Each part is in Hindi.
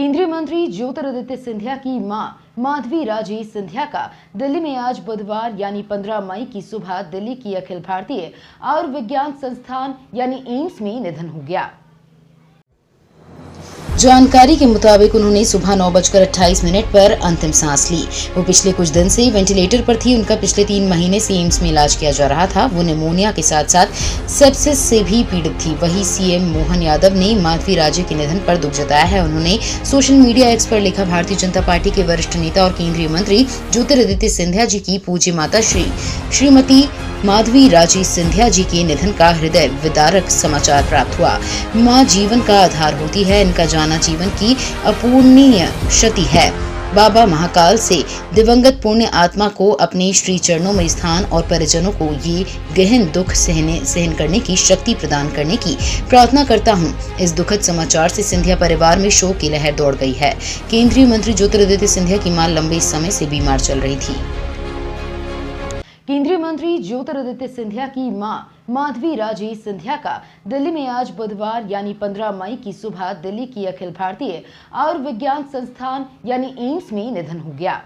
केंद्रीय मंत्री ज्योतिरादित्य सिंधिया की मां माधवी राजे सिंधिया का दिल्ली में आज बुधवार यानी 15 मई की सुबह दिल्ली की अखिल भारतीय आयुर्विज्ञान संस्थान यानी एम्स में निधन हो गया। जानकारी के मुताबिक उन्होंने सुबह 9:28 पर अंतिम सांस ली। वो पिछले कुछ दिन से वेंटिलेटर पर थी। उनका पिछले 3 महीने से एम्स में इलाज किया जा रहा था। वो निमोनिया के साथ साथ सेप्सिस से भी पीड़ित थी। वहीं सीएम मोहन यादव ने माधवी राजे के निधन पर दुख जताया है। उन्होंने सोशल मीडिया एक्स पर लिखा, भारतीय जनता पार्टी के वरिष्ठ नेता और केंद्रीय मंत्री ज्योतिरादित्य सिंधिया जी की पूज्य माता श्रीमती माधवी राजे सिंधिया जी के निधन का हृदय विदारक समाचार प्राप्त हुआ। मां जीवन का आधार होती है, इनका जाना जीवन की अपूर्णीय क्षति है। बाबा महाकाल से दिवंगत पुण्य आत्मा को अपने श्री चरणों में स्थान और परिजनों को ये गहन दुख सहन करने की शक्ति प्रदान करने की प्रार्थना करता हूं। इस दुखद समाचार से सिंधिया परिवार में शोक की लहर दौड़ गई है। केंद्रीय मंत्री ज्योतिरादित्य सिंधिया की मां लंबे समय से बीमार चल रही थी। केंद्रीय मंत्री ज्योतिरादित्य सिंधिया की मां माधवी राजे सिंधिया का दिल्ली में आज बुधवार यानी 15 मई की सुबह दिल्ली की अखिल भारतीय आयुर्विज्ञान संस्थान यानी एम्स में निधन हो गया।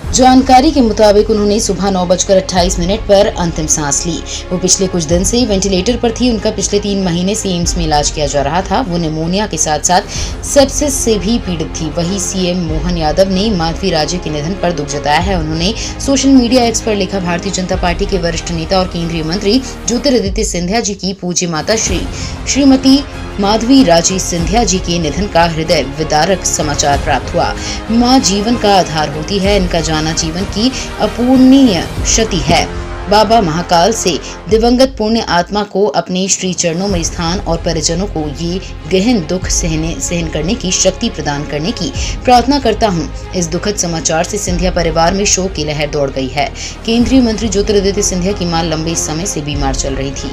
जानकारी के मुताबिक उन्होंने सुबह 9:28 पर अंतिम सांस ली। वो पिछले कुछ दिन से वेंटिलेटर पर थी। उनका पिछले 3 महीने से एम्स में इलाज किया जा रहा था। वो निमोनिया के साथ साथ सेप्सिस से भी पीड़ित थी। वहीं सीएम मोहन यादव ने माधवी राजे के निधन पर दुख जताया है। उन्होंने सोशल मीडिया एक्स पर लिखा, भारतीय जनता पार्टी के वरिष्ठ नेता और केंद्रीय मंत्री ज्योतिरादित्य सिंधिया जी की पूज्य माता श्रीमती माधवी राजे सिंधिया जी के निधन का हृदय विदारक समाचार प्राप्त हुआ। मां जीवन का आधार होती है, इनका जाना जीवन की अपूर्णीय क्षति है। बाबा महाकाल से दिवंगत पुण्य आत्मा को अपने श्री चरणों में स्थान और परिजनों को ये गहन दुख सहन करने की शक्ति प्रदान करने की प्रार्थना करता हूं। इस दुखद समाचार से सिंधिया परिवार में शोक की लहर दौड़ गई है। केंद्रीय मंत्री ज्योतिरादित्य सिंधिया की मां लंबे समय से बीमार चल रही थी।